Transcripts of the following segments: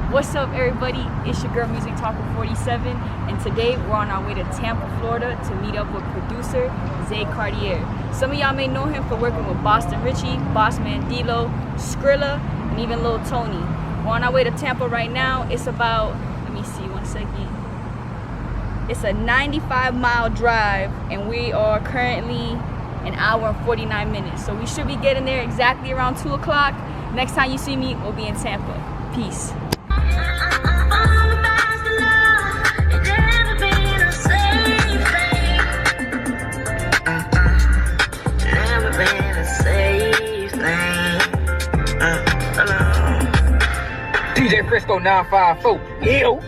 What's up, everybody? It's your girl Music Talker 47, and today we're on our way to Tampa, Florida to meet up with producer Zay Cartier. Some of y'all may know him for working with Boston Richie, Boss Mandilo, Skrilla, and even Lil Tony. We're on our way to Tampa right now. It's about, let me see, 1 second. It's a 95-mile drive, and we are currently an hour and 49 minutes. So we should be getting there exactly around 2 o'clock. Next time you see me, we'll be in Tampa. Peace. DJ Frisco 954. Ew.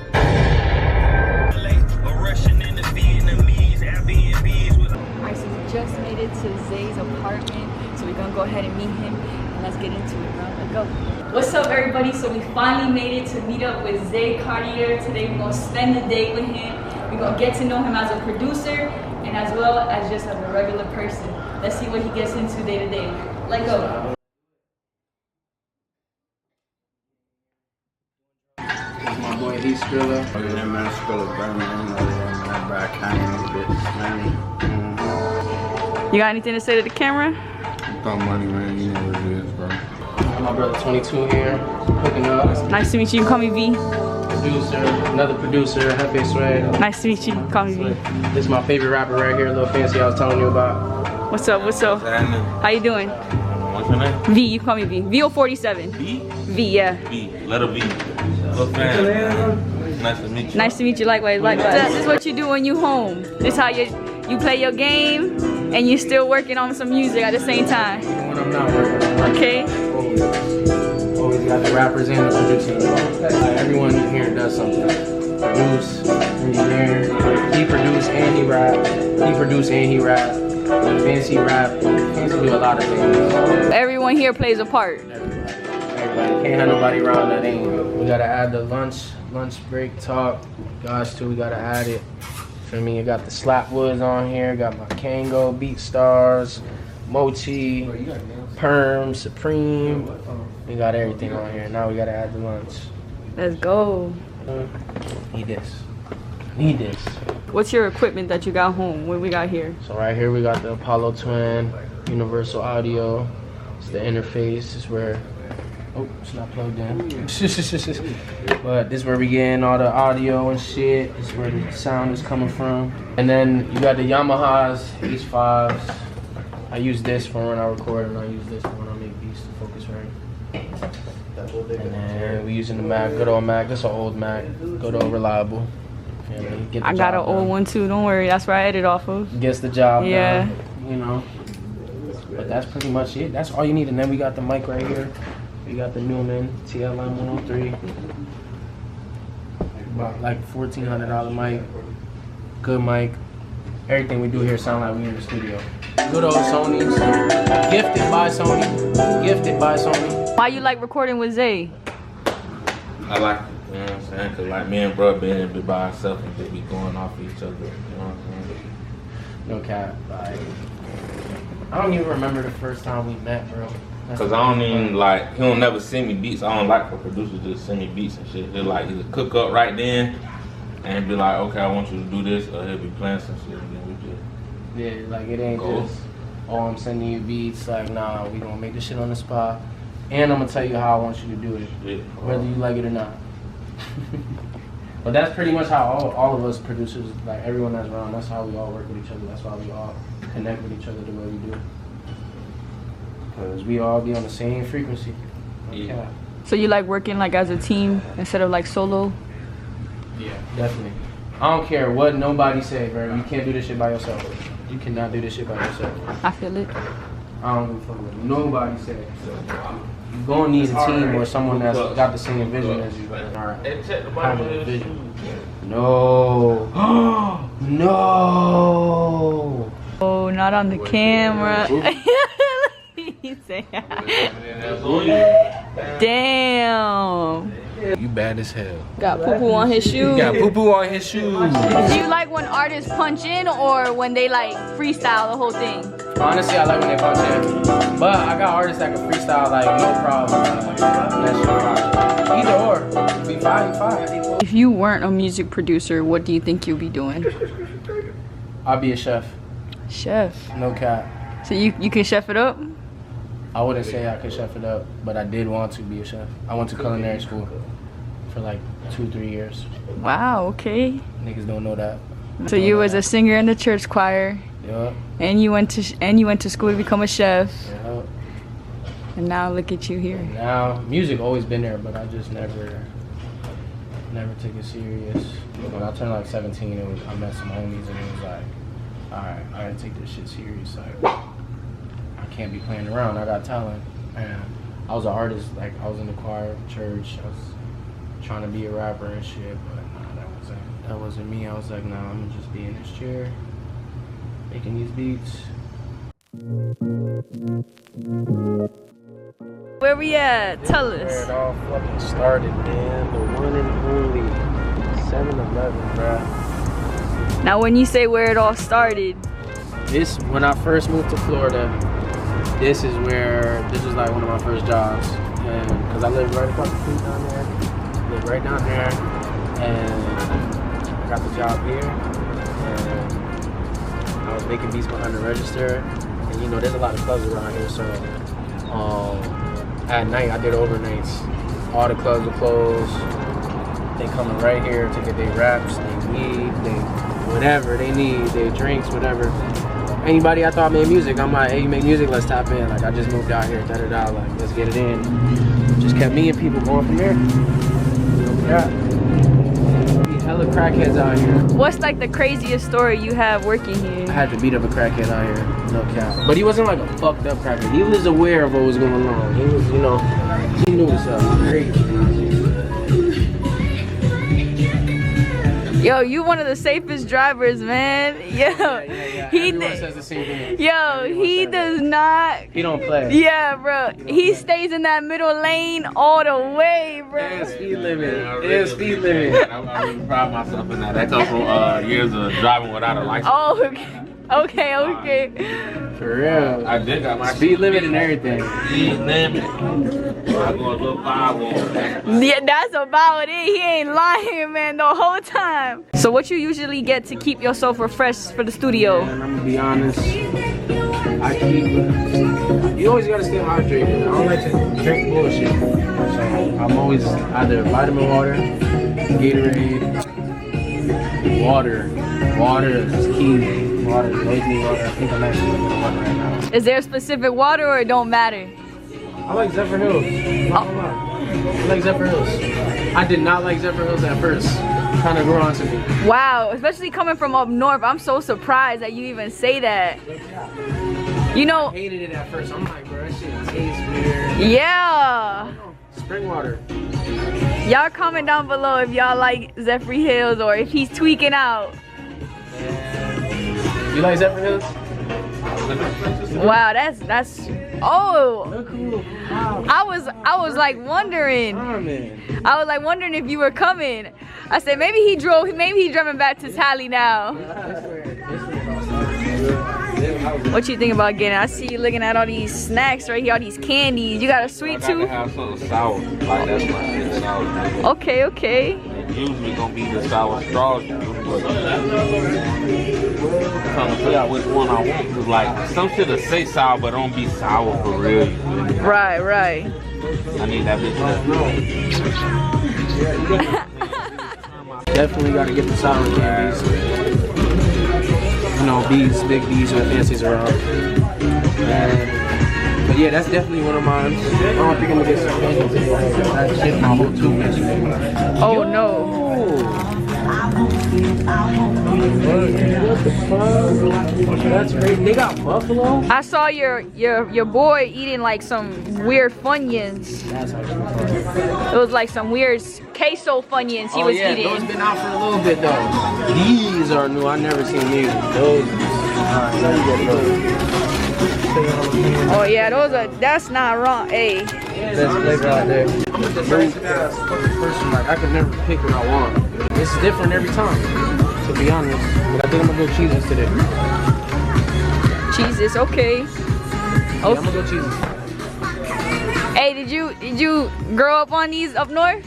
Alright, so we just made it to Zay's apartment. So we're gonna go ahead and meet him and let's get into it, bro. Let's go. What's up, everybody? So we finally made it to meet up with Zay Cartier. Today we're gonna spend the day with him. We're gonna get to know him as a producer and as well as just as a regular person. Let's see what he gets into day to day. Let's go. My boy, he's Skrilla. Oh, yeah, man, Skrilla, You got anything to say to the camera? About money, man. You know what it is, bro. My brother 22 here, hooking up. Nice to meet you. You can call me V. Producer, another producer, Hefe Swag. Nice to meet you. Call me V. This is my favorite rapper right here, Lil Fancy I was telling you about. What's up? What's up? How you doing? What's your name? V. You can call me V. VO47. B? V, yeah. B. Letter B. Little fan. Nice to meet you. Nice to meet you. Likewise, likewise. This is what you do when you home. This how you play your game and you're still working on some music at the same time. Even when I'm not working. Okay. Always got the rappers and the producers. Everyone here does something. Produce, engineer. He produced and he rap. He produced and he rap. Fancy rap. Fancy do a lot of things. Everyone here plays a part. Everybody. Can't have nobody around that ain't. We gotta add the lunch break talk. Gosh, too, we gotta add it. For me, I got the Slap Woods on here. Got my Kango, Beat Stars, Mochi, Perm, Supreme. We got everything on here. Now we gotta add the lunch. Let's go. Need this. Need this. What's your equipment that you got home? What we got here? So right here we got the Apollo Twin, Universal Audio. It's the interface. It's where, oh, it's not plugged in. But this is where we getting all the audio and shit. This is where the sound is coming from. And then you got the Yamaha's H5s. I use this for when I record, and I use this for when I make beats to focus right. And then we using the Mac, good old Mac. This is an old Mac, good old reliable. Yeah, I got an old one too. Don't worry, that's where I edit off of. Gets the job yeah. done, you know. But that's pretty much it. That's all you need. And then we got the mic right here. We got the Newman TLM 103. About like $1,400 mic. Good mic. Everything we do here sound like we in the studio. Good old Sony's. Gifted by Sony. Gifted by Sony. Why you like recording with Zay? I like it, you know what I'm saying? Cause like me and bro being by ourselves and just be going off each other, you know what I'm saying? No cap. Like, I don't even remember the first time we met, bro. Cause I don't even like, he don't never send me beats. I don't like for producers to just send me beats and shit. He'll like either cook up right then and be like, okay, I want you to do this, or he'll be playing some shit and then we just. Yeah, like it ain't just, oh, I'm sending you beats. Like, nah, we gonna make this shit on the spot. And I'm gonna tell you how I want you to do it, whether you like it or not. But that's pretty much how all of us producers, like everyone that's around, that's how we all work with each other. That's why we all connect with each other the way we do. Because we all be on the same frequency. Yeah. So you like working like as a team instead of like solo? Yeah, definitely. I don't care what nobody say, bro. You can't do this shit by yourself. You cannot do this shit by yourself. I feel it. I don't give a fuck what nobody say. You're gonna need a team or someone that's got the same vision as you. Alright. Have a vision. No. No. Oh, not on the camera. He said, damn. You bad as hell. Got poo-poo on his shoes. Got poo-poo on his shoes. Do you like when artists punch in or when they like freestyle the whole thing? Honestly, I like when they punch in. But I got artists that can freestyle like no problem. That shit fire. Either or. Be fine. If you weren't a music producer, what do you think you'd be doing? I'll be a chef. Chef. No cap. So you can chef it up? I wouldn't say I could chef it up, but I did want to be a chef. I went to culinary school for like 2-3 years. Wow, okay. Niggas don't know that. So you was a singer in the church choir. Yup. And you went to school to become a chef. Yup. And now look at you here. Now, music always been there, but I just never took it serious. When I turned like 17, I met some homies and it was like, alright, I gotta take this shit serious. Like, I can't be playing around, I got talent. And I was an artist, like I was in the choir, church, I was trying to be a rapper and shit, but nah, that wasn't me. I was like, nah, I'm gonna just be in this chair, making these beats. Where we at? Tell Where us. it all fucking started, man. The one and only 7-Eleven, bruh. Now when you say where it all started, When I first moved to Florida, this was like one of my first jobs. And cause I lived right across the street down there. Lived right down there. And I got the job here. And I was making beats behind the register. And you know, there's a lot of clubs around here, so at night I did overnights. All the clubs were closed. They coming right here to get their wraps, they weed, they whatever they need, their drinks, whatever. Anybody I thought made music, I'm like, hey, you make music, let's tap in. Like I just moved out here, da-da-da, like let's get it in. Just kept me and people going from there. Yeah. Hella crackheads out here. what's like the craziest story you have working here? I had to beat up a crackhead out here, no cap. But he wasn't like a fucked up crackhead. He was aware of what was going on. He was, you know, he knew himself. Great. Yo, you one of the safest drivers, man. Yo, he Everyone says the same thing. Yo, he does not. He don't play. Yeah, bro. He stays in that middle lane all the way, bro. Yeah, speed limit. Yeah, Yeah, speed limit. I really pride myself in that. That comes from years of driving without a license. Oh, okay. For real. I did got my Speed limit and everything. speed limit. I go a little 5 on. Yeah, that's about it. He ain't lying, man, the whole time. So what you usually get to keep yourself refreshed for the studio? And I'm gonna be honest. You always gotta stay hydrated. I don't like to drink bullshit. So I'm always either vitamin water, Gatorade, water. Water is key. Water, always need water. I think I'm actually looking at water right now. Is there specific water or it don't matter? I like Zephyr Hills. I like Zephyr Hills. I did not like Zephyr Hills at first. Kind of grew on to me. Wow, especially coming from up north, I'm so surprised that you even say that. You know, I hated it at first. I'm like, bro, that shit tastes weird. yeah. Spring water. Y'all comment down below if y'all like Zephyr Hills or if he's tweaking out. You like Zephyr Hills? Wow, that's oh. Look who. I was like wondering. I was like wondering if you were coming. I said maybe he's driving back to Tally now. What you think about getting? I see you looking at all these snacks right here, all these candies. You got a sweet tooth? I have something sour. Like that's my shit sour. Okay. It's usually gonna be the sour straws. But I'm trying to figure out which one I want. Cause like some shit will say sour, but don't be sour for real. You feel me? Right. I need that bitch. Definitely gotta get the sour candies. You know, bees, big bees with fancies around. But yeah, that's definitely one of mine. I don't think I'm gonna get some candies anyway. That shit, my whole tooth yesterday. Oh no. What the fuck? That's crazy. They got buffalo? I saw your boy eating like some weird Funyuns. That's actually funny. It was like some weird queso Funyuns he was eating. Those been out for a little bit though. These are new. I never seen these. Those. Oh yeah, that's not wrong. Hey. Best flavor out there. I'm a decisive ass fucking person. Like I can never pick what I want. It's different every time, to be honest. But I think I'm gonna go cheeses today. Jesus, okay. Yeah, I'm gonna go cheeses. Hey, did you grow up on these up north?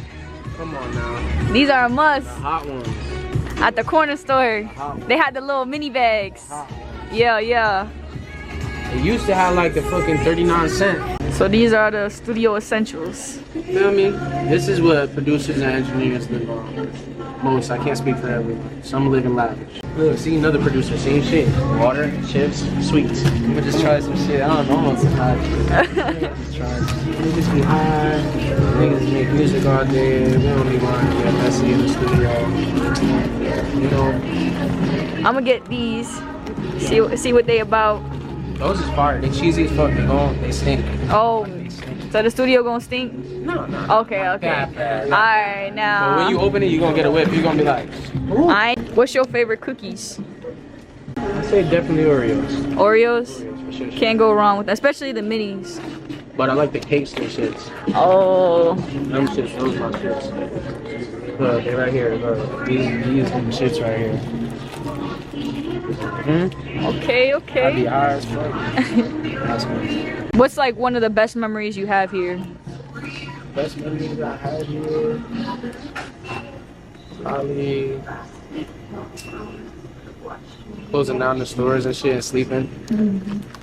Come on now. These are a must. The hot ones. At the corner store. They had the little mini bags. Yeah, yeah. It used to have like the fucking 39-cent. So these are the studio essentials. Feel me? This is what producers and engineers live on. Most. I can't speak for everyone. Some live in lavish. Look, see another producer, same shit. Water, chips, sweets. I'm gonna just try some shit. I don't know what's hot. Just try. Niggas be high. Niggas make music all day. We don't need one to get messy in the studio. You know. I'm gonna get these. See what they about. Those is fire. They cheesy as fuck. They stink. Oh, so the studio gonna stink? No, no. Okay, okay. Alright, now. But when you open it, you're gonna get a whip. You're gonna be like, ooh. What's your favorite cookies? I say definitely Oreos. Oreos? For sure. Can't go wrong with that, especially the minis. But I like the cakes and shits. Oh. Them shits, those my shits. Look, they right here. Look, these shits right here. Okay, okay. I'd be high as fuck. That's me. What's like one of the best memories you have here? Best memories I had here? Probably closing down the stores and shit and sleeping.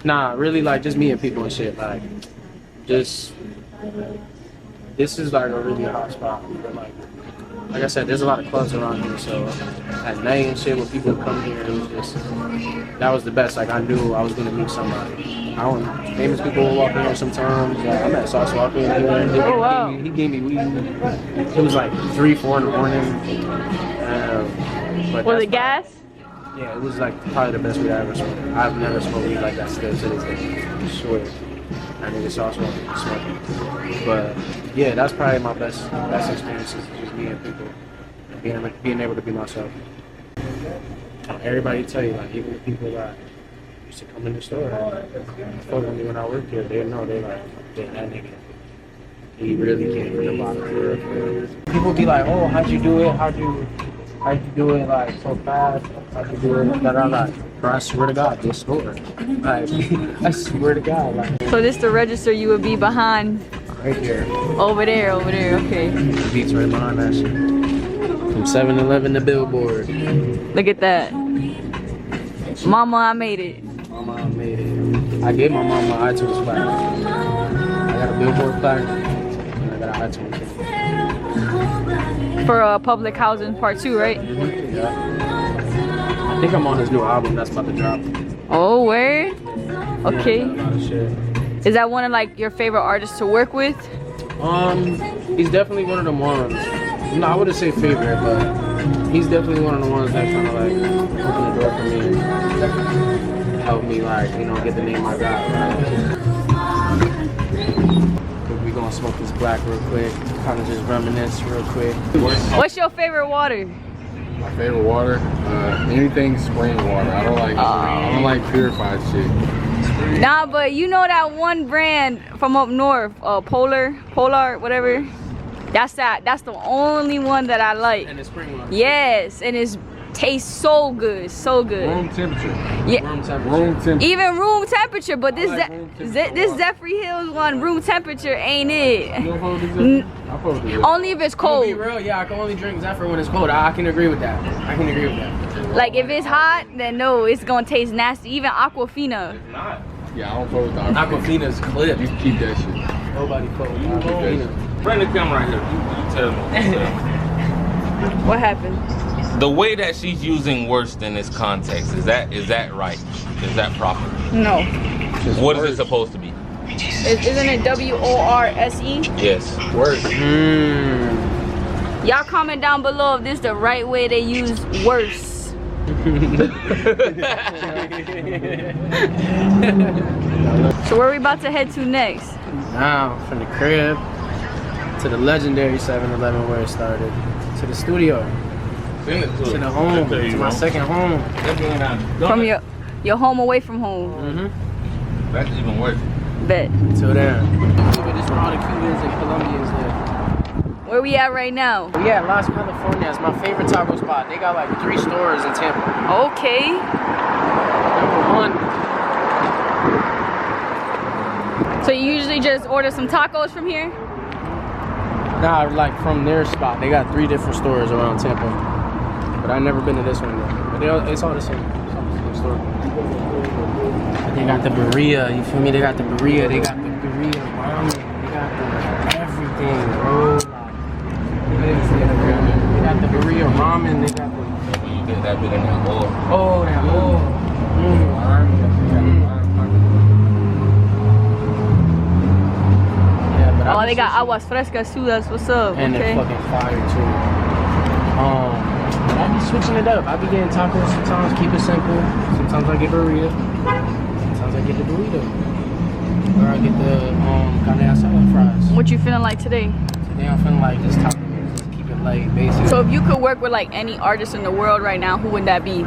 Nah, really like just meeting people and shit. Like, just, this is like a really hot spot. But like I said, there's a lot of clubs around here, so at night and shit, when people would come here, it was just, that was the best. Like, I knew I was gonna meet somebody. I don't know, famous people would walk in here sometimes. I met Sauce Walker in here. Oh, wow. He gave me weed. It was like 3, 4 in the morning. But Was it gas? Yeah, it was like probably the best weed I ever smoked. I've never smoked weed like that still to this day. I swear. I think it's Sauce Walker smoking. But yeah, that's probably my best experiences, just meeting people, being able to be myself. Everybody tell you, like, even the people that used to come in the store, fuck with me when I worked here, they know, they like, damn, that nigga, he really came from the bottom for real. People be like, oh, how'd you do it? How'd you do it like so fast? How'd you do it? Bro, I swear to God, this store. Like, I swear to God, like. So this the register you would be behind? Right here. Over there, okay. The beats right behind that shit. From 7-Eleven to Billboard. Look at that. Mama, I made it. Mama, I made it. I gave my mom my iTunes plaque. I got a Billboard plaque, and I got an iTunes plaque. For Public Housing Part 2, right? Yeah. I think I'm on his new album that's about to drop. Oh, where? Okay. A lot of shit. Is that one of like your favorite artists to work with? He's definitely one of them ones. No, I wouldn't say favorite, but he's definitely one of the ones that kind of like opened the door for me and helped me, like, you know, get the name I got. Right? We gonna smoke this black real quick, kind of just reminisce real quick. What's your favorite water? My favorite water, anything spring water. I don't like purified shit. Nah, but you know that one brand from up north, Polar, whatever. That's the only one that I like. And the spring one. Yes, and it tastes so good, so good. Room temperature. Yeah. Room temperature. Room temperature. Even room temperature, but this like room temperature this water. Zephyr Hills one, room temperature ain't it. You don't hold this up? I hold this up. Only if it's To be cold. real, yeah, I can only drink Zephyr when it's cold. I can agree with that. I can agree with that. Like if it's hot, then no, it's gonna taste nasty. Even Aquafina. Yeah, I don't fold with the Aquafina's clip. You keep that shit. Nobody fold with Aquafina. Bring the camera right here. You tell me. What happened? The way that she's using worst in this context, is that right? Is that proper? No. What is it supposed to be? Isn't it WORSE? Yes. Worse. Y'all comment down below if this is the right way they use worse. So where are we about to head to next? Now, from the crib to the legendary 7-Eleven where it started, to the studio, to the home, to my second home. From your home away from home. That's even worse. Bet. Till then. This is where all the Cubans and Colombians live. Where we at right now? We at Las Californias, my favorite taco spot. They got like 3 stores in Tampa. Okay. Number 1. So you usually just order some tacos from here? Nah, like from their spot. They got 3 different stores around Tampa. But I've never been to this one yet. But it's all the same. It's all the same store. But they got the burrito, you feel me? They got the burrito, they got the burrito ramen, they got the everything, bro. They got the burrito ramen, they got the... When you get that bit in that oil. Oh, that oil. Yeah, but Oh, they got aguas frescas too. That's what's up. and Okay. they're fucking fire too. I be switching it up. I be getting tacos sometimes, keep it simple. Sometimes I get burrito. Sometimes I get the burrito. Or I get the carne asada fries. What you feeling like today? Today I'm feeling like just keep it light, basic. So if you could work with like any artist in the world right now, who would that be?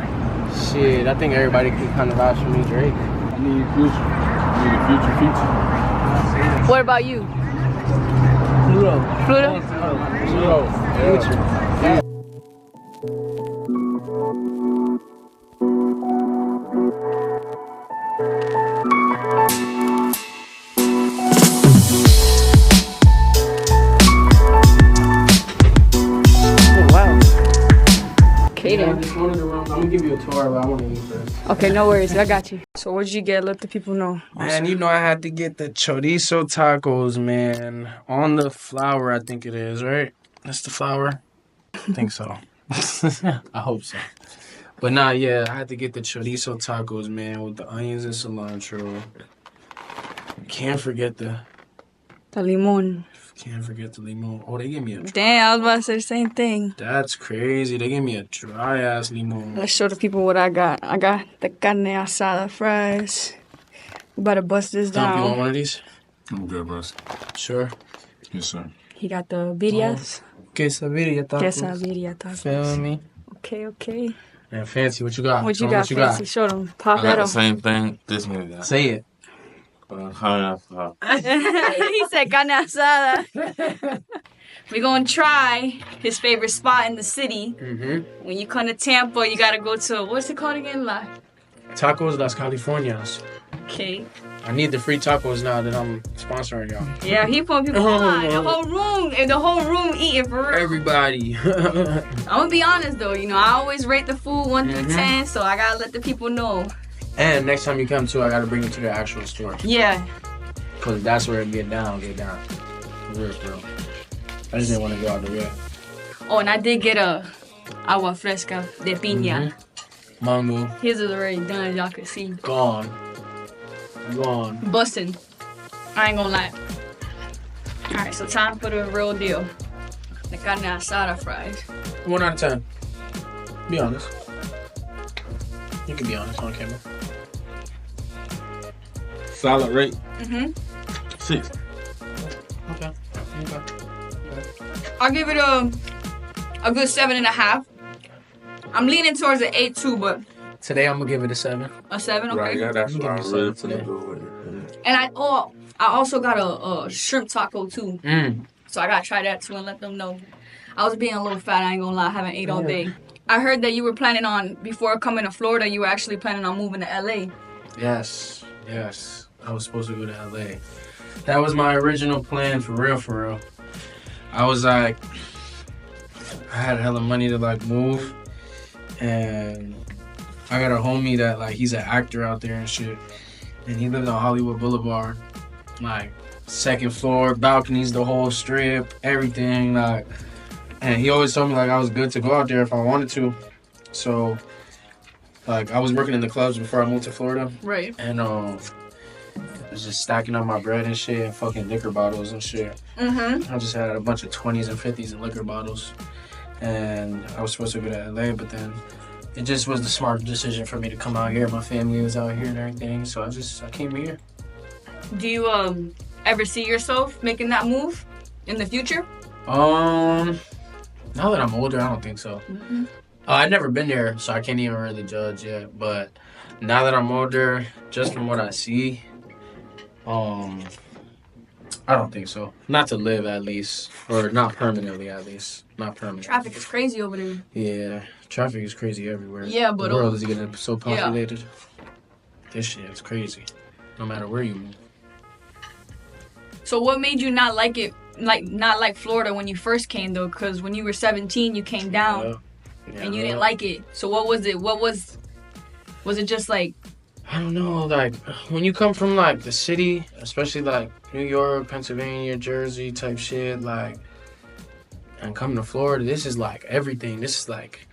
Shit, I think everybody can kind of vouch for me, Drake. I need Future. I need a Future feature. What about you? Pluto. Pluto? Pluto. Future. Okay Yeah, I then. just wanted to run. I'm gonna give you a tour, but I want to eat first. Okay, no worries. I got you. So what did you get? Let the people know. Man, you know I had to get the chorizo tacos, man. On the flour, I think it is, right? That's the flour? I think so. I hope so. But nah, yeah, I had to get the chorizo tacos, man, with the onions and cilantro. Can't forget the limon. limon. Oh, they gave me a... Damn, I was about to say the same thing. That's crazy. They gave me a dry-ass limon. Let's show the people what I got. I got the carne asada fries. We better bust this Tom, you want down. one of these? I'm good, bro. Sure. Yes, sir. He got the birrias. Quesadilla tacos. Quesadilla tacos. Feel me? Okay, okay. Man, Fancy, what you got? What you Show 'em got, Fancy? Show them. Pop I that got the up. same thing this nigga got. Say it. He said carne asada. We're gonna try his favorite spot in the city. Mm-hmm. When you come to Tampa, you gotta go to, what's it called again? Tacos Las Californias. Okay. I need the free tacos now that I'm sponsoring y'all. Yeah, he putting people on. The whole room, and the whole room eating for real. Everybody. I'm gonna be honest though, you know, I always rate the food 1 through 10, so I gotta let the people know. And next time you come too, I gotta bring you to the actual store. Yeah. Cause that's where it get down. For real, bro. I just didn't want to go out the way. Oh, and I did get a agua fresca de piña. Mango. His is already done, y'all can see. Gone. Bustin'. I ain't gonna lie. Alright, so time for the real deal. The carne asada fries. 1 out of 10. Be honest. You can be honest on camera. Solid rate. 6. Okay. I'll give it a good 7.5. I'm leaning towards an 8 too, but Today I'm gonna give it a 7. a 7, okay. Right, yeah, that's what I Give me really some finna do with it. And I also got a shrimp taco too. Mm. So I gotta try that too and let them know. I was being a little fat, I ain't gonna lie, I haven't ate all day. I heard that you were planning on, before coming to Florida, you were actually planning on moving to LA. Yes. I was supposed to go to LA. That was my original plan, for real. I was like, I had hella money to like move, and I got a homie that like he's an actor out there and shit, and he lives on Hollywood Boulevard, like 2nd floor, balconies, the whole strip, everything, like. And he always told me like I was good to go out there if I wanted to. So like I was working in the clubs before I moved to Florida. Right. And I was just stacking up my bread and shit and fucking liquor bottles and shit. Mm-hmm. I just had a bunch of 20s and 50s in liquor bottles. And I was supposed to go to LA, but then it just was the smart decision for me to come out here. My family was out here and everything, so I came here. Do you ever see yourself making that move in the future? Now that I'm older, I don't think so. Mm-hmm. I've never been there, so I can't even really judge yet. But now that I'm older, just from what I see, I don't think so. Not to live, at least, or not permanently, at least. Not permanently. Traffic is crazy over there. Yeah, traffic is crazy everywhere. Yeah, but the world is getting so yeah. populated. This shit is crazy. No matter where you move. So what made you not like it like not like Florida when you first came though, because when you were 17, you came down and you didn't like it. So what was it? Was it just like? I don't know, like when you come from like the city, especially like New York, Pennsylvania, Jersey type shit, like, and coming to Florida, this is like everything. This is like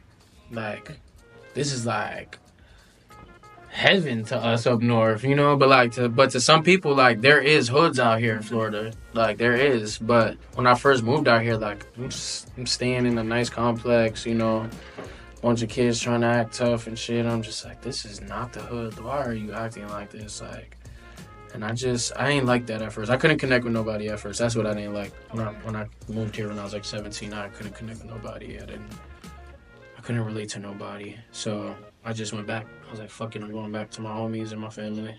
heaven to us up north, you know. But to some people, like there is hoods out here in Florida, like there is. But when I first moved out here, like I'm staying in a nice complex, you know. Bunch of kids trying to act tough and shit. I'm just like, this is not the hood. Why are you acting like this? Like, and I ain't like that at first. I couldn't connect with nobody at first. That's what I didn't like. When I moved here when I was like 17, I couldn't connect with nobody. I couldn't relate to nobody. So I just went back. I was like, fuck it, I'm going back to my homies and my family.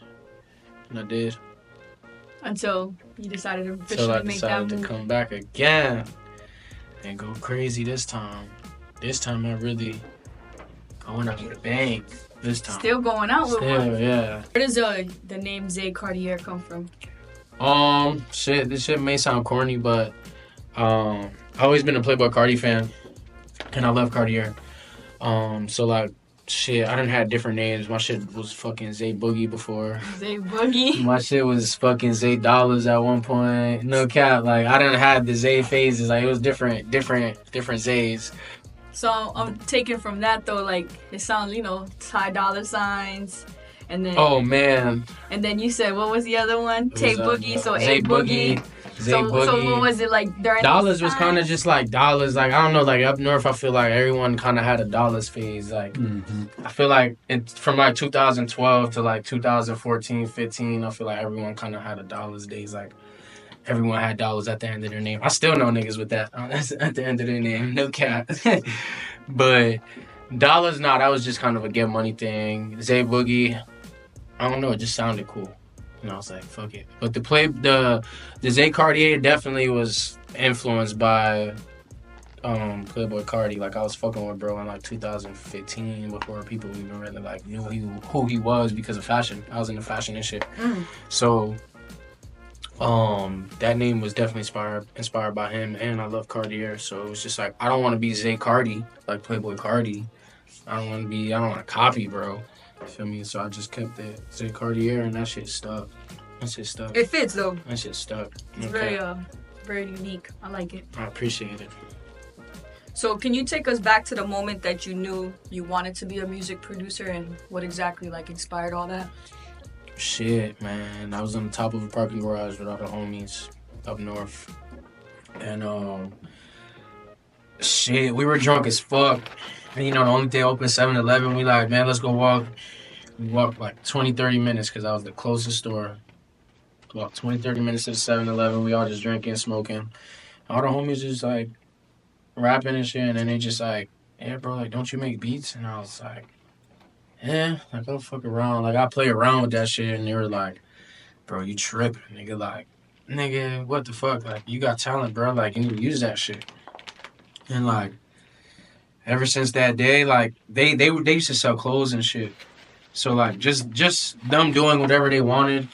And I did. Until you decided to officially Until I make that decided move. to come back again and go crazy this time. This time I really going out with a bang. This time. Still going out with one. Yeah. Where does the name Zay Cartier come from? This shit may sound corny, but I've always been a Playboy Cardi fan, and I love Cartier. So like, shit, I done had different names. My shit was fucking Zay Boogie before. Zay Boogie. My shit was fucking Zay Dollars at one point. No cap, like I done had the Zay phases. Like it was different Zays. So I'm taking from that though, like it sounds, you know, Ty Dollar Signs, and then Oh man, and then you said what was the other one? It Tay was, Boogie. So Zay A Boogie. Zay So Boogie. what was it like during Dollars was those kind of times? just like Dollars. Like I don't know, like up north, I feel like everyone kind of had a Dollars phase. Like I feel like from like 2012 to like 2014, 15, I feel like everyone kind of had a Dollars days. Like everyone had dollars at the end of their name. I still know niggas with that. That's at the end of their name, no cap. But Dollars, that was just kind of a get money thing. Zay Boogie, I don't know, it just sounded cool. And I was like, fuck it. But the Zay Cartier definitely was influenced by Playboy Cardi. Like I was fucking with bro in like 2015 before people even really like knew who he was because of fashion. I was into fashion and shit. So that name was definitely inspired by him, and I love Cartier, so it was just like I don't want to be Zay Cardi, like Playboy Cardi. I don't want to copy, bro. You feel me? So I just kept it Zay Cartier, and that shit stuck. It fits though. That shit stuck. It's very unique. I like it. I appreciate it. So can you take us back to the moment that you knew you wanted to be a music producer and what exactly like inspired all that? Shit, man. I was on the top of a parking garage with all the homies up north. And, shit, we were drunk as fuck. And, you know, the only day open 7-Eleven, we like, man, let's go walk. We walked like 20, 30 minutes because I was the closest store. About 20, 30 minutes to the 7-Eleven. We all just drinking, smoking. All the homies just like rapping and shit. And then they just like, yeah, bro, like, don't you make beats? And I was like, yeah, like, go fuck around. Like, I play around with that shit, and they were like, bro, you tripping. Nigga, like, nigga, what the fuck? Like, you got talent, bro. Like, you need to use that shit. And, like, ever since that day, like, they used to sell clothes and shit. So, like, just them doing whatever they wanted,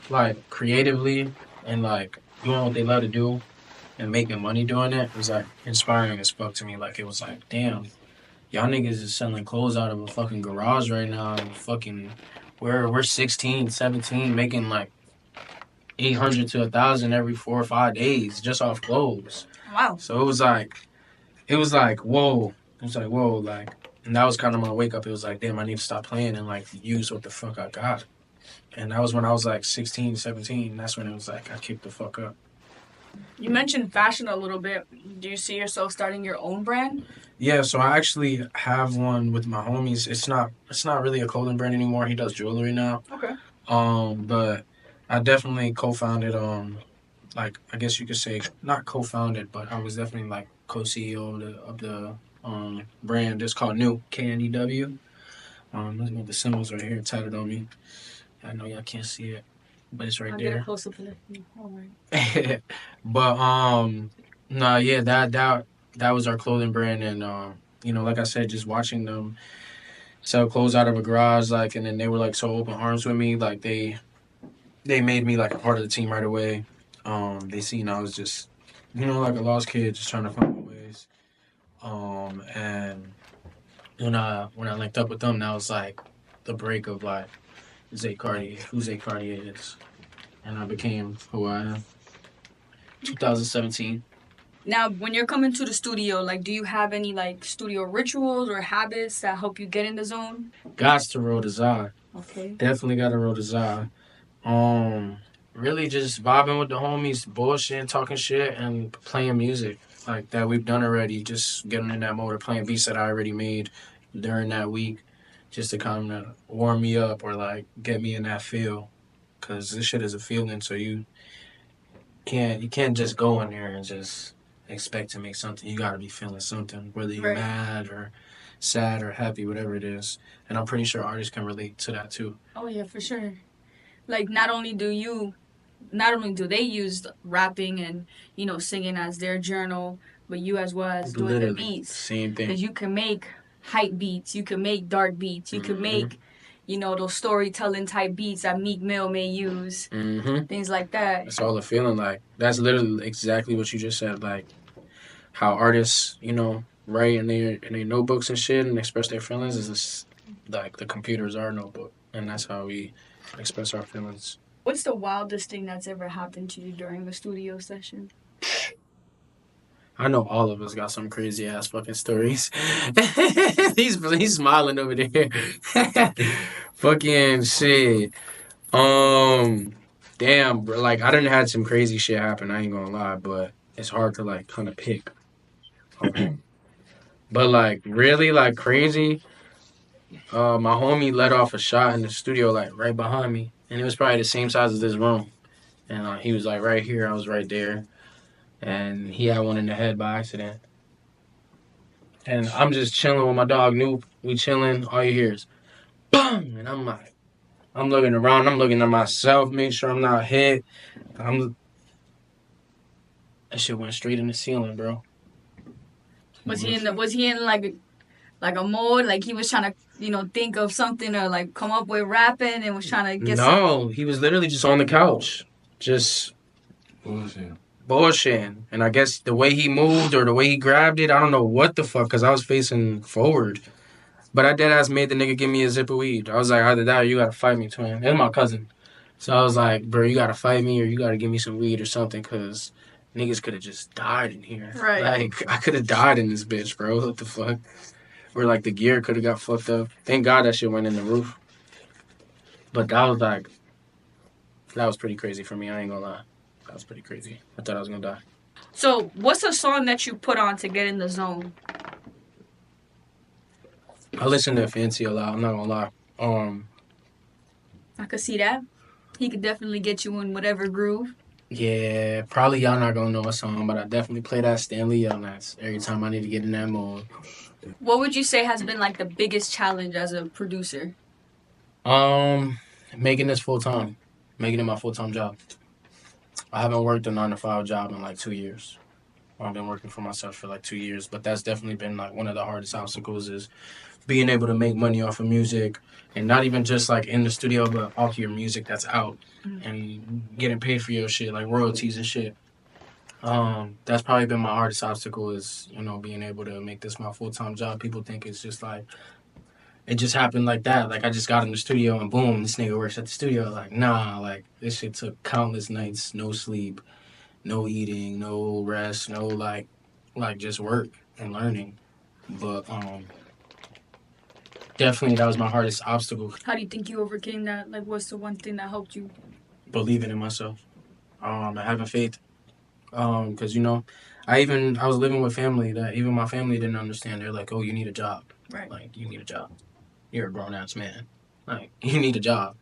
like, creatively, and, like, doing what they love to do, and making money doing it was, like, inspiring as fuck to me. Like, it was like, damn. Y'all niggas is selling clothes out of a fucking garage right now. And fucking, we're 16, 17, making like 800 to 1,000 every 4 or 5 days just off clothes. Wow. So it was like, whoa. It was like, whoa, like, and that was kind of my wake up. It was like, damn, I need to stop playing and like use what the fuck I got. And that was when I was like 16, 17. That's when it was like, I kicked the fuck up. You mentioned fashion a little bit. Do you see yourself starting your own brand? Yeah, so I actually have one with my homies. It's not really a clothing brand anymore. He does jewelry now. Okay. But I definitely co-founded, like, I guess you could say, not co-founded, but I was definitely like co-CEO of the brand. It's called New, KNEW. Look at the symbols right here tatted on me. I know y'all can't see it, but it's right I'll there. get a close up of it. All right. But no, yeah, that was our clothing brand, and you know, like I said, just watching them sell clothes out of a garage, like, and then they were like so open arms with me, like they made me like a part of the team right away. They seen I was just you know, like a lost kid, just trying to find my ways. And when I linked up with them, that was like the break of like Zay Cartier, who Zay Cartier is, and I became who I am. 2017. Now, when you're coming to the studio, like, do you have any like studio rituals or habits that help you get in the zone? Gots to roll the Zod. Okay. Definitely got to roll the Zod. Um, really just vibing with the homies, bullshit, talking shit, and playing music like that we've done already. Just getting in that mode of playing beats that I already made during that week, just to kind of warm me up or like get me in that feel. Cause this shit is a feeling, so you can't just go in there and just expect to make something. You gotta be feeling something, whether you're Right. mad or sad or happy, whatever it is. And I'm pretty sure artists can relate to that too. Oh yeah, for sure. Like, not only do they use rapping and singing as their journal, but you as well as doing the Literally, beats. same thing. Because you can make hype beats, you can make dark beats, you can Mhm. make those storytelling type beats that Meek Mill may use, Mm-hmm. things like that. That's all the feeling like. That's literally exactly what you just said. Like how artists, write in their notebooks and shit and express their feelings is just like the computer is our notebook, and that's how we express our feelings. What's the wildest thing that's ever happened to you during a studio session? I know all of us got some crazy ass fucking stories. he's smiling over there. Fucking shit. Damn, bro. Like I done had some crazy shit happen. I ain't gonna lie, but it's hard to like kind of pick. But like really like crazy. My homie let off a shot in the studio like right behind me, and it was probably the same size as this room. And he was like right here, I was right there, and he had one in the head by accident. And I'm just chilling with my dog Noop. We chilling. All you hear is bang, and I'm like, I'm looking around. I'm looking at myself, make sure I'm not hit. That shit went straight in the ceiling, bro. Was he in like a mode, like he was trying to think of something or like come up with rapping and was trying to get No, he was literally just on the couch, just bullshitting. And I guess the way he moved or the way he grabbed it, I don't know what the fuck, because I was facing forward. But I dead ass made the nigga give me a zip of weed. I was like, either that or you gotta fight me, twin. And my cousin. So I was like, bro, you gotta fight me or you gotta give me some weed or something, because niggas could have just died in here. Right. Like, I could have died in this bitch, bro. What the fuck? Or like the gear could have got fucked up. Thank God that shit went in the roof. But that was pretty crazy for me. I ain't gonna lie. That was pretty crazy. I thought I was gonna die. So, what's a song that you put on to get in the zone? I listen to Fancy a lot. I'm not gonna lie. I could see that. He could definitely get you in whatever groove. Yeah, probably y'all not gonna know a song, but I definitely play that Stanley Yell nights every time I need to get in that mode. What would you say has been like the biggest challenge as a producer? Making this full time, making it my full time job. I haven't worked a 9 to 5 job in like 2 years. I've been working for myself for like 2 years, but that's definitely been like one of the hardest obstacles is being able to make money off of music, and not even just like in the studio, but off your music that's out and getting paid for your shit, like royalties and shit. That's probably been my hardest obstacle is, being able to make this my full-time job. People think it's just like, it just happened like that. Like I just got in the studio and boom, this nigga works at the studio. Like, nah, like this shit took countless nights, no sleep, no eating, no rest, no like just work and learning. But definitely that was my hardest obstacle. How do you think you overcame that? Like, what's the one thing that helped you? Believing in myself. And having faith. Because I was living with family that even my family didn't understand. They're like, "Oh, you need a job. Right. Like, you need a job. You're a grown ass man. Like, you need a job."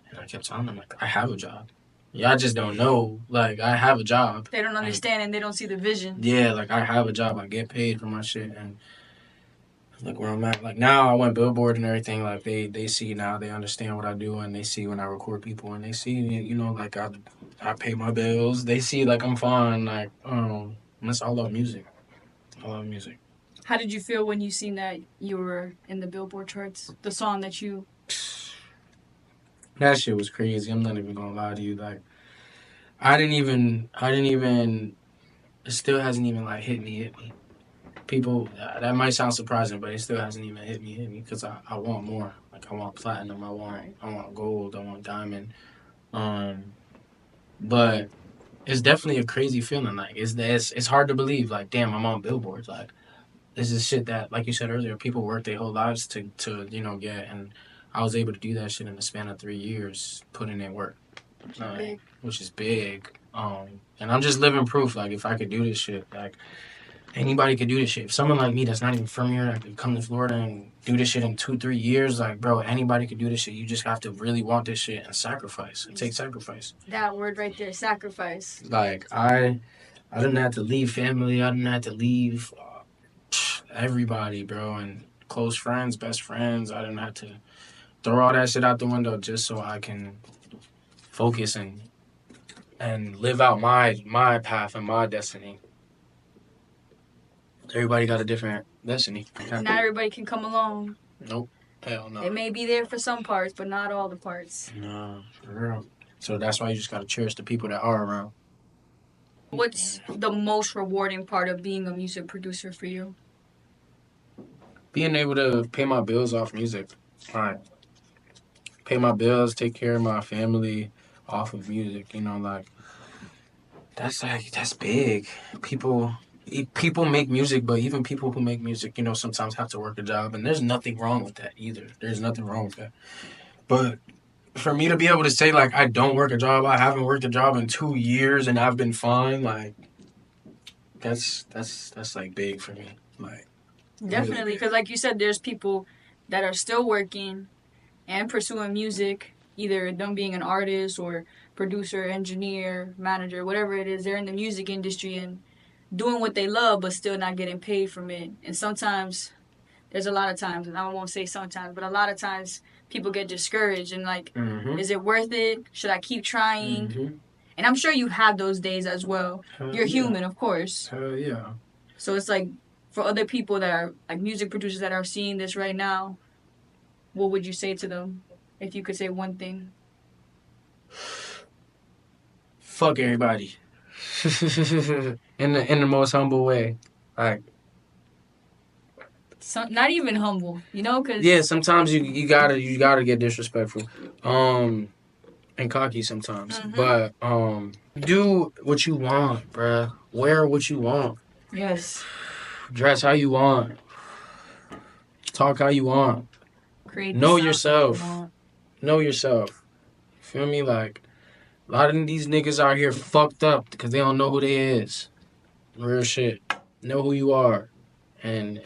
And I kept telling them, like, I have a job. Y'all just don't know. Like, I have a job. They don't understand and they don't see the vision. Yeah, like I have a job. I get paid for my shit, and look where I'm at. Like now, I went Billboard and everything. Like they see now, they understand what I do, and they see when I record people, and they see like I pay my bills. They see like I'm fine. Like that's all about music. I love music. How did you feel when you seen that you were in the Billboard charts? The song that you... That shit was crazy. I'm not even gonna lie to you. Like I didn't even it still hasn't even like hit me. People, that might sound surprising, but it still hasn't even hit me because I want more. Like I want platinum, I want gold, I want diamond. But it's definitely a crazy feeling. Like it's hard to believe. Like damn, I'm on billboards. Like this is shit that, like you said earlier, people work their whole lives to get, and I was able to do that shit in the span of 3 years, putting in work, which is big. And I'm just living proof. Like if I could do this shit, like anybody could do this shit. If someone like me that's not even from here, that could come to Florida and do this shit in 2-3 years, like bro, anybody could do this shit. You just have to really want this shit and sacrifice. It takes sacrifice. That word right there, sacrifice. Like I didn't have to leave family. I didn't have to leave everybody, bro, and close friends, best friends. I didn't have to throw all that shit out the window just so I can focus and live out my path and my destiny. Everybody got a different destiny. Not everybody can come along. Nope. Hell no. It may be there for some parts, but not all the parts. No, for real. So that's why you just gotta cherish the people that are around. What's the most rewarding part of being a music producer for you? Being able to pay my bills off music. Like, pay my bills, take care of my family off of music, like, that's big. People make music, but even people who make music, sometimes have to work a job, and there's nothing wrong with that either. There's nothing wrong with that. But for me to be able to say, like, I don't work a job, I haven't worked a job in 2 years, and I've been fine, like, that's like, big for me. Like, definitely, because like you said, there's people that are still working and pursuing music, either them being an artist or producer, engineer, manager, whatever it is. They're in the music industry and doing what they love, but still not getting paid from it. And sometimes, there's a lot of times, and I won't say sometimes, but a lot of times people get discouraged and like, is it worth it? Should I keep trying? Mm-hmm. And I'm sure you have those days as well. You're human, of course. Hell yeah. So it's like, for other people that are like music producers that are seeing this right now, what would you say to them if you could say one thing? Fuck everybody. in the most humble way. Like, not even humble, cause yeah, sometimes you gotta get disrespectful. And cocky sometimes. Mm-hmm. But do what you want, bruh. Wear what you want. Yes. Dress how you want. Talk how you want. Know yourself. Know yourself. Feel me? Like, a lot of these niggas out here fucked up because they don't know who they is. Real shit. Know who you are. And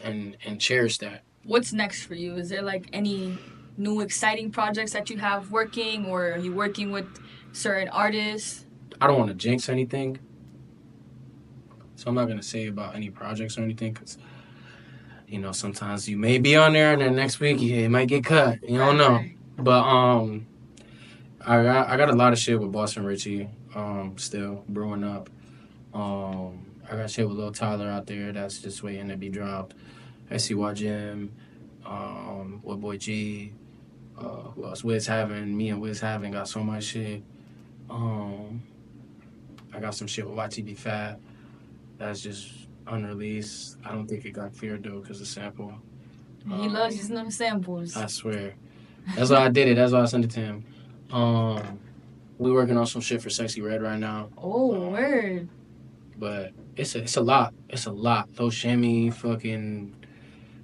cherish that. What's next for you? Is there like any new exciting projects that you have working, or are you working with certain artists? I don't want to jinx anything. So I'm not going to say about any projects or anything because, sometimes you may be on there and then next week it might get cut. You don't know. But I got a lot of shit with Boston Richie still brewing up. I got shit with Lil Tyler out there that's just waiting to be dropped. SCY Jim, with Boy G, who else? Me and Wiz Having got so much shit. I got some shit with YTB Fab. That's just unreleased. I don't think it got cleared though because of sample. He loves using them samples. I swear. That's why I did it. That's why I sent it to him. We working on some shit for Sexy Red right now. Oh, word. But it's a lot. It's a lot. Lil Shimmy, fucking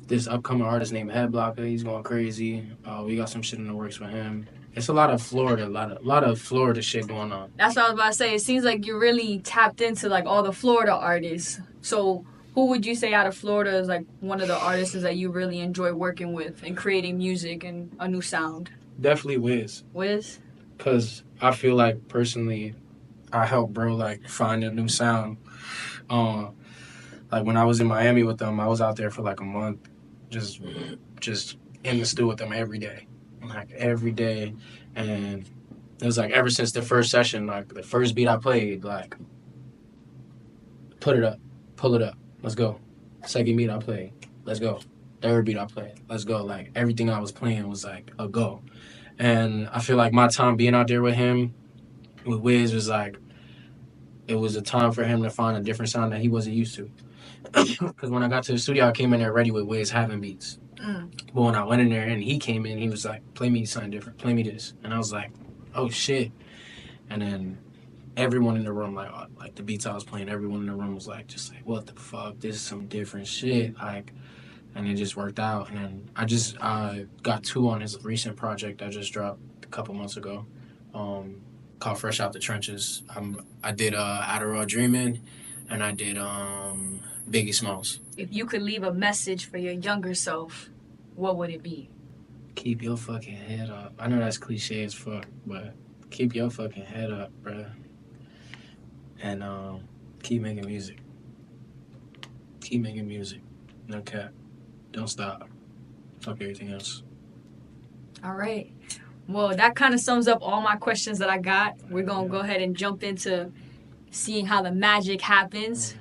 this upcoming artist named Headblocker. He's going crazy. We got some shit in the works with him. It's a lot of Florida, a lot of Florida shit going on. That's what I was about to say. It seems like you're really tapped into like all the Florida artists. So who would you say out of Florida is like one of the artists that you really enjoy working with and creating music and a new sound? Definitely Wiz. Wiz? Because I feel like personally, I helped bro like find a new sound. Like when I was in Miami with them, I was out there for like a month, just in the studio with them every day. Like every day, and it was like ever since the first session, like the first beat I played, like put it up, pull it up, let's go. Second beat I played, let's go. Third beat I played, let's go. Like everything I was playing was like a go, and I feel like my time being out there with him, with Wiz, was like it was a time for him to find a different sound that he wasn't used to. Because when I got to the studio, I came in there ready with Wiz having beats. But when I went in there and he came in, he was like, play me something different, play me this. And I was like, oh shit. And then everyone in the room, like the beats I was playing, everyone in the room was like, just like, what the fuck? This is some different shit. Like, and it just worked out. And then I got 2 on his recent project I just dropped a couple months ago, called Fresh Out the Trenches. I did Adderall Dreamin', and I did Biggie Smalls. If you could leave a message for your younger self, what would it be? Keep your fucking head up. I know that's cliche as fuck, but keep your fucking head up, bruh. And keep making music. Keep making music. No cap. Don't stop. Fuck everything else. All right. Well, that kind of sums up all my questions that I got. We're going to go ahead and jump into seeing how the magic happens,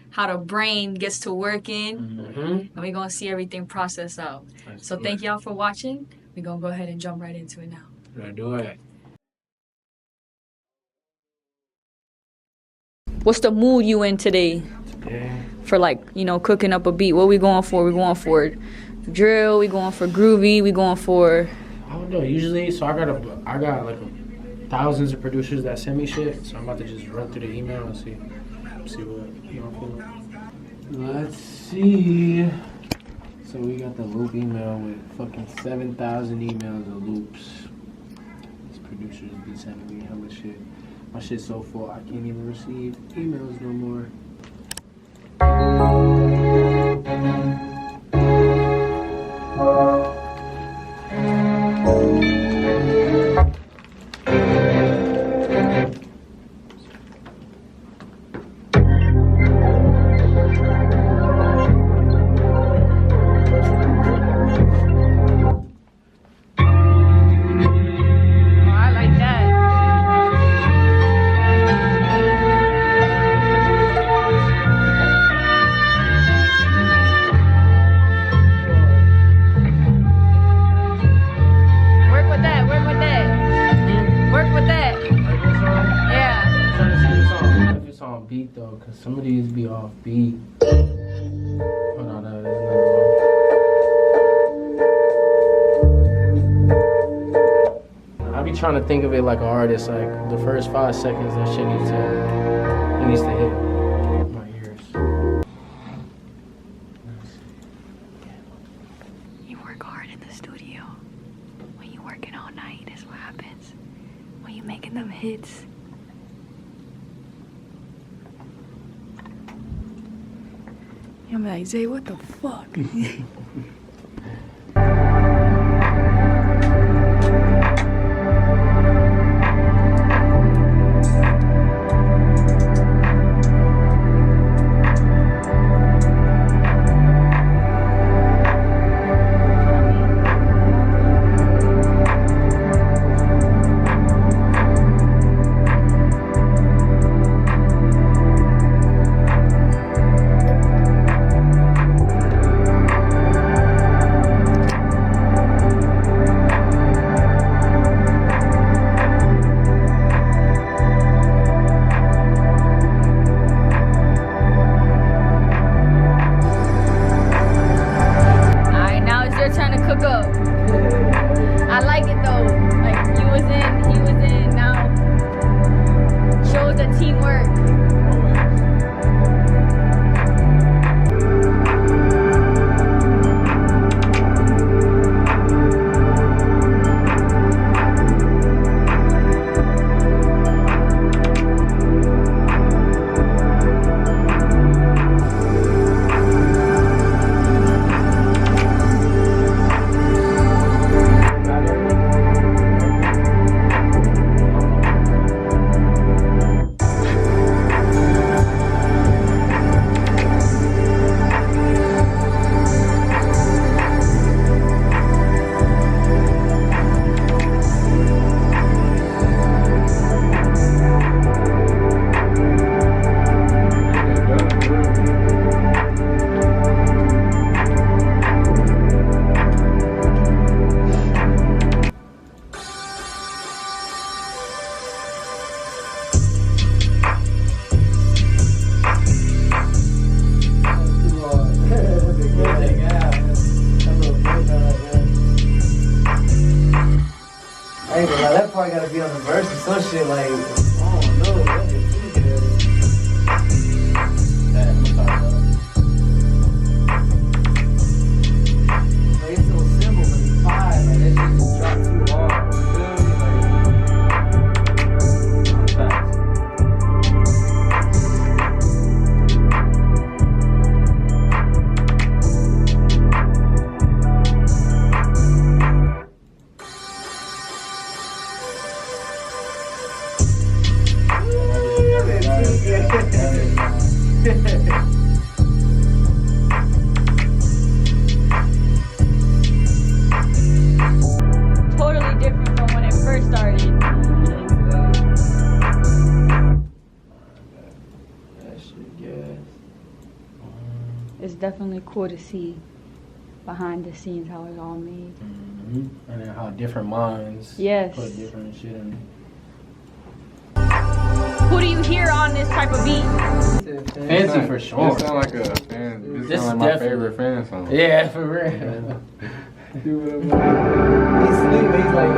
how the brain gets to working, and we're going to see everything process out. So thank y'all for watching. We're going to go ahead and jump right into it now. Let's do it. What's the mood you in today? For cooking up a beat? What we going for? We going for drill, we going for groovy, we going for... I don't know, usually, so I got like thousands of producers that send me shit, so I'm about to just run through the email and see what you know. Let's see. So we got the loop email with fucking 7,000 emails of loops. These producers be sending me hella shit. My shit's so full I can't even receive emails no more. Beat though, cause some of these be off beat. Hold on, there's another one. I be trying to think of it like an artist, like the first 5 seconds that shit needs to hit my ears. You work hard in the studio. When you working all night, that's what happens. When you making them hits. I'm like, Zay, what the fuck? that part gotta be on the verse or some shit like, oh no, that is too good. I'm sorry, bro. Like, it's so simple, but it's fire. Like, that shit just dropped too hard. You feel me? Like, facts. Totally different from when it first started. That shit, yeah. It's definitely cool to see behind the scenes how it's all made. And then how different minds Yes. put different shit in. Who do you hear on this type of beat? Fancy for sure. This sound like a fan. This This sound like my definitely- favorite fan song. Yeah, for real. He's sleeping. He's like,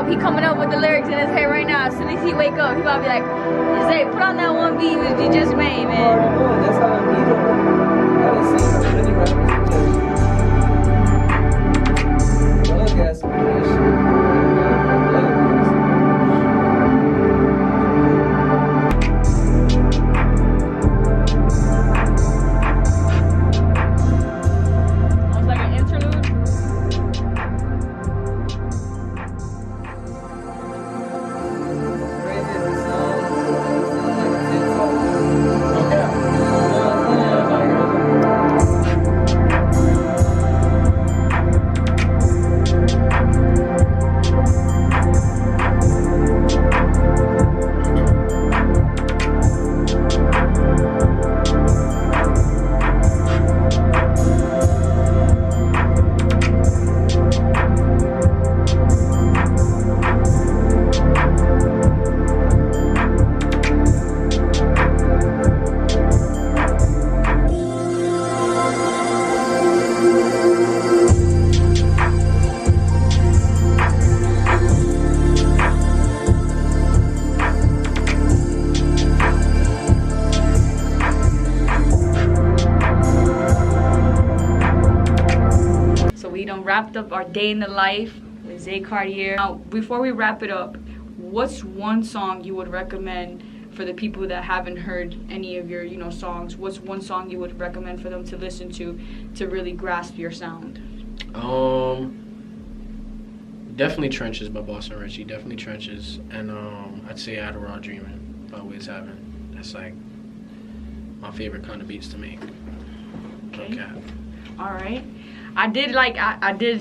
He coming up with the lyrics in his head right now. As soon as he wake up, he about to be like, Zay, put on that one beat that you just made, man. That's how I need it. I done seen many rappers just look at some of that shit. Almost like an interlude. So we done wrapped up our day in the life with Zay Cartier. Now, before we wrap it up, what's one song you would recommend for the people that haven't heard any of your, songs? What's one song you would recommend for them to listen to really grasp your sound? Definitely Trenches by Boston Richie. Definitely Trenches. And I'd say Adderall Dreamin' by Wiz Heaven. That's like my favorite kind of beats to make. Okay. All right. I did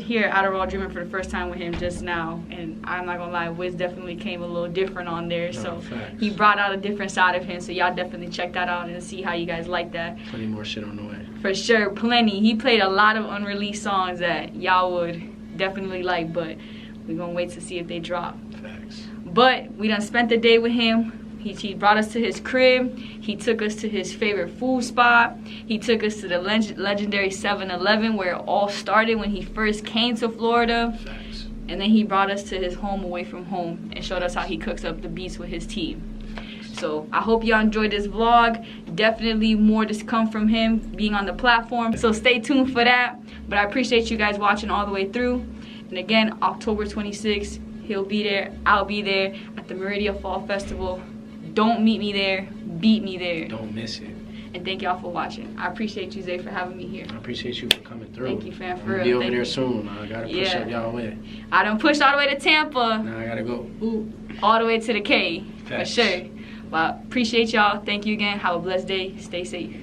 hear Adderall Dreamin' for the first time with him just now, and I'm not gonna lie, Wiz definitely came a little different on there. So facts. he brought out a different side of him. So y'all definitely check that out and see how you guys like that. Plenty more shit on the way. For sure, plenty. He played a lot of unreleased songs that y'all would definitely like, but we're gonna wait to see if they drop. Facts. But we done spent the day with him. He brought us to his crib. He took us to his favorite food spot. He took us to the legendary 7-Eleven where it all started when he first came to Florida. Facts. And then he brought us to his home away from home and showed us how he cooks up the beats with his team. So I hope y'all enjoyed this vlog. Definitely more to come from him being on the platform. So stay tuned for that. But I appreciate you guys watching all the way through. And again, October 26th, he'll be there. I'll be there at the Meridia Fall Festival. Don't meet me there, beat me there. Don't miss it. And thank y'all for watching. I appreciate you, Zay, for having me here. I appreciate you for coming through. Thank you, fam, for I'm real. be over Thank there you. soon. I gotta push Yeah. up y'all way. I done pushed all the way to Tampa, Now I gotta go. Ooh. all the way to the K, for Facts. sure. Well, appreciate y'all. Thank you again. Have a blessed day. Stay safe.